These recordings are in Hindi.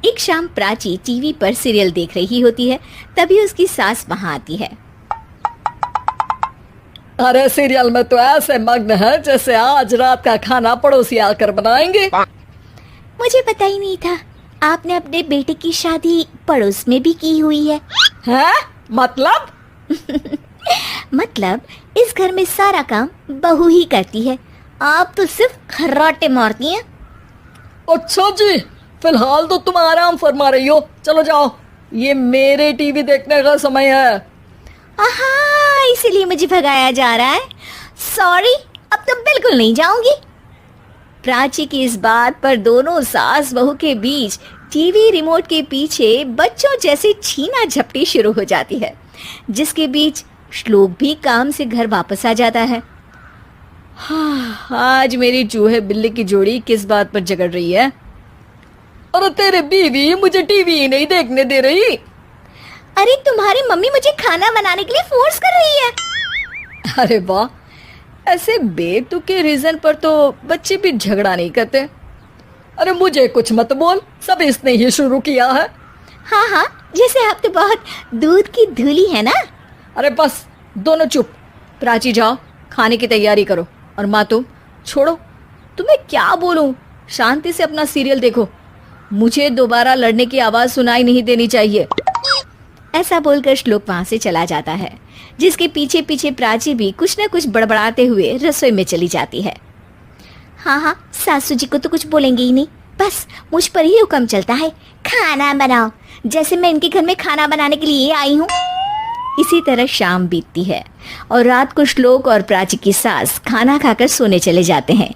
एक शाम प्राची टीवी पर सीरियल देख रही होती है। तभी उसकी सास वहां आती है। अरे सीरियल में तो ऐसे मग्न है जैसे आज रात का खाना पड़ोसी आकर बनाएंगे। मुझे पता ही नहीं था आपने अपने बेटे की शादी पड़ोस में भी की हुई है। हैं? मतलब? मतलब इस घर में सारा काम बहू ही करती है, आप तो सिर्फ खर्राटे मारती हैं। अच्छा जी, फिलहाल तो तुम आराम फरमा रही हो, चलो जाओ, ये मेरे टीवी देखने का समय है। आहा, इसीलिए मुझे भगाया जा रहा है। सॉरी, अब तो बिल्कुल नहीं जाऊंगी। प्राची की इस बात पर दोनों सास बहू के बीच टीवी रिमोट के पीछे बच्चों जैसे छीना झपटी शुरू हो जाती है, जिसके बीच श्लोक भी काम से घर वापस आ जाता है। हाँ, आज मेरी चूहे बिल्ली की जोड़ी किस बात पर झगड़ रही है? अरे तेरे बीवी मुझे टीवी ही नहीं देखने दे रही। अरे तुम्हारी मम्मी मुझे खाना बनाने के लिए फोर्स कर रही है। अरे वाह, ऐसे बेतुके रीजन पर तो बच्चे भी झगड़ा नहीं करते। अरे मुझे कुछ मत बोल, सब इसने ही शुरू किया है। हाँ हाँ, जैसे आप तो बहुत दूध की धूली है ना। अरे बस, दोनों चुप। प्राची जाओ, खाने की तैयारी करो। और माँ तुम छोड़ो, तुम्हें क्या बोलूं, शांति से अपना सीरियल देखो, मुझे दोबारा लड़ने की आवाज सुनाई नहीं देनी चाहिए। ऐसा बोलकर श्लोक वहां से चला जाता है, जिसके पीछे पीछे प्राची भी कुछ न कुछ बड़बड़ाते हुए रसोई में चली जाती है। हाँ हाँ, सासू जी को तो कुछ बोलेंगे ही नहीं, बस मुझ पर ही हुक्म चलता है, खाना बनाओ, जैसे मैं इनके घर में खाना बनाने के लिए आई हूँ। इसी तरह शाम बीतती है और रात को श्लोक और प्राची की सास खाना खाकर सोने चले जाते हैं,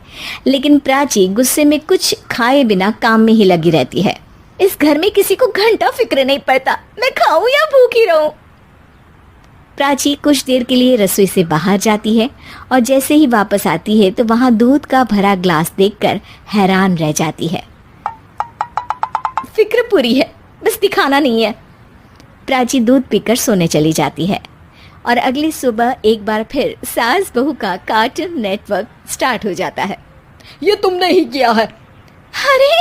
लेकिन प्राची गुस्से में कुछ खाए बिना काम में ही लगी रहती है। इस घर में किसी को घंटा फिक्र नहीं पड़ता, मैं खाऊं या भूखी रहूं। प्राची कुछ देर के लिए रसोई से बाहर जाती है और जैसे ही वापस आती है तो वहां दूध का भरा ग्लास देखकर हैरान रह जाती है। फिक्र पूरी है, बस दिखाना नहीं है। प्राची दूध पीकर सोने चली जाती है और अगली सुबह एक बार फिर सास बहू का कार्टून नेटवर्क स्टार्ट हो जाता है। ये तुमने ही किया है। अरे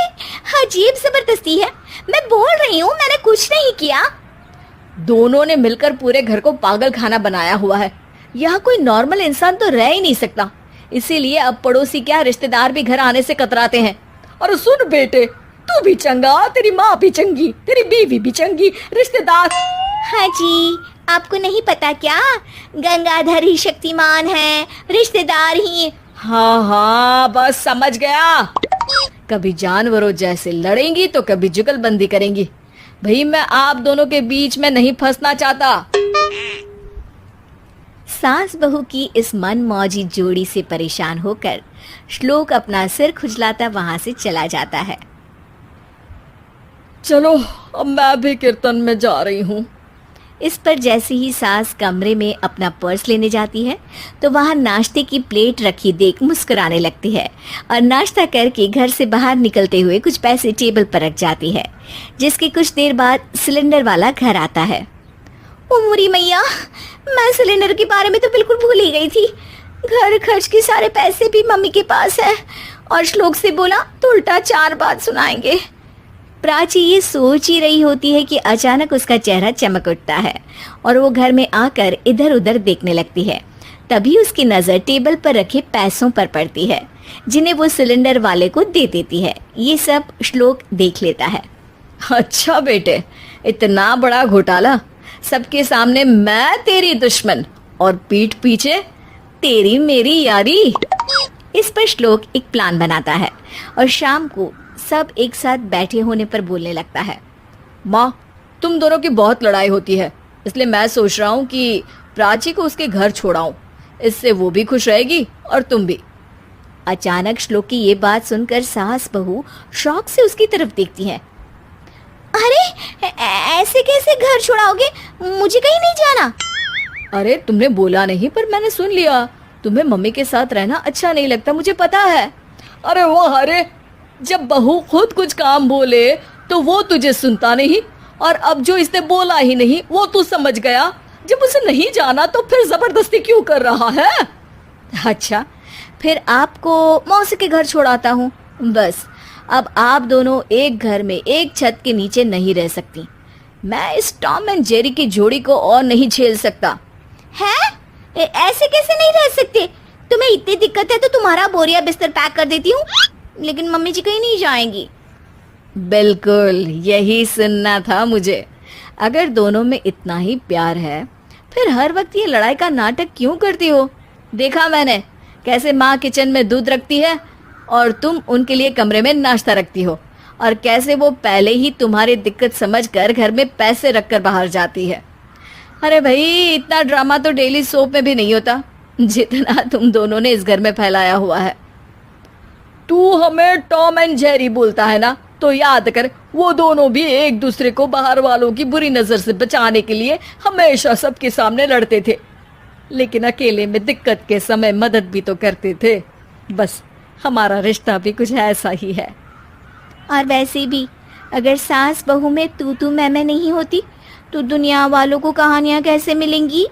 अजीब जबरदस्ती है, मैं बोल रही हूँ मैंने कुछ नहीं किया। दोनों ने मिलकर पूरे घर को पागल खाना बनाया हुआ है। यहाँ कोई नॉर्मल इंसान तो रह ही नहीं सकता, इसीलिए अब पड़ोसी क्या रिश्तेदार भी घर आने से कतराते हैं। और सुन बेटे, तू भी चंगा, तेरी माँ भी चंगी, तेरी बीवी भी चंगी, रिश्तेदार। हाँ जी, आपको नहीं पता क्या, गंगाधर ही शक्तिमान है, रिश्तेदार ही। हाँ हाँ, बस समझ गया। कभी जानवरों जैसे लड़ेंगी तो कभी जुगलबंदी करेंगी। भाई मैं आप दोनों के बीच में नहीं फंसना चाहता। सास बहू की इस मनमौजी जोड़ी से परेशान होकर श्लोक अपना सिर खुजलाता वहां से चला जाता है। चलो अब मैं भी कीर्तन में जा रही हूँ। इस पर जैसे ही सास कमरे में अपना पर्स लेने जाती है तो वहां नाश्ते की प्लेट रखी देख मुस्कुराने लगती है और नाश्ता करके घर से बाहर निकलते हुए कुछ पैसे टेबल पर रख जाती है, जिसके कुछ देर बाद सिलेंडर वाला घर आता है। ओ मुरी मैया, मैं सिलेंडर के बारे में तो बिल्कुल भूल ही गई थी। घर खर्च के सारे पैसे भी मम्मी के पास है और श्लोक से बोला तो उल्टा 4 बात सुनाएंगे। प्राची ये सोच ही रही होती है कि अचानक उसका चेहरा चमक उठता है और वो घर में आकर इधर उधर देखने लगती है। तभी उसकी नज़र टेबल पर रखे पैसों पर पड़ती है, जिन्हें वो सिलेंडर वाले को दे देती है। ये सब श्लोक देख लेता है। अच्छा बेटे, इतना बड़ा घोटाला, सबके सामने मैं तेरी दुश्मन और पीठ पीछे तेरी मेरी यारी। इस पर श्लोक एक प्लान बनाता है और शाम को सब एक साथ बैठे होने पर बोलने लगता है। माँ, तुम दोनों की बहुत लड़ाई होती है, इसलिए मैं सोच रहा हूँ कि प्राची को उसके घर छोड़ाऊं, इससे वो भी खुश रहेगी और तुम भी। अचानक श्लोक की ये बात सुनकर सास बहू शौक से उसकी तरफ देखती हैं। अरे ऐसे कैसे घर छोड़ाओगे, मुझे कहीं नहीं जाना। अरे तुमने बोला नहीं पर मैंने सुन लिया, तुम्हें मम्मी के साथ रहना अच्छा नहीं लगता, मुझे पता है। अरे वो, अरे जब बहू खुद कुछ काम बोले तो वो तुझे सुनता नहीं, और अब जो इसने बोला ही नहीं वो तू समझ गया। जब उसे नहीं जाना तो फिर जबरदस्ती क्यों कर रहा है? अच्छा, फिर आपको मौसी के घर छोड़ाता हूँ, बस अब आप दोनों एक घर में एक छत के नीचे नहीं रह सकती। मैं इस टॉम एंड जेरी की जोड़ी को और नहीं झेल सकता। है? ऐसे कैसे नहीं रह सकते? तुम्हें इतनी दिक्कत है तो तुम्हारा बोरिया बिस्तर पैक कर देती हूँ, लेकिन मम्मी जी कहीं नहीं जाएंगी। बिल्कुल यही सुनना था मुझे। अगर दोनों में इतना ही प्यार है फिर हर वक्त ये लड़ाई का नाटक क्यों करती हो? देखा मैंने कैसे माँ किचन में दूध रखती है और तुम उनके लिए कमरे में नाश्ता रखती हो, और कैसे वो पहले ही तुम्हारी दिक्कत समझकर घर में पैसे रखकर बाहर जाती है। अरे भाई, इतना ड्रामा तो डेली सोप में भी नहीं होता जितना तुम दोनों ने इस घर में फैलाया हुआ है। तू हमें टॉम एंड जेरी बोलता है ना, तो याद कर वो दोनों भी एक दूसरे को बाहर वालों की बुरी नजर से बचाने के लिए हमेशा सबके सामने लड़ते थे, लेकिन अकेले में दिक्कत के समय मदद भी तो करते थे। बस हमारा रिश्ता भी कुछ ऐसा ही है। और वैसे भी अगर सास बहू में तू मैं नहीं होती तो दुनिया वालों को कहानियां कैसे मिलेंगी?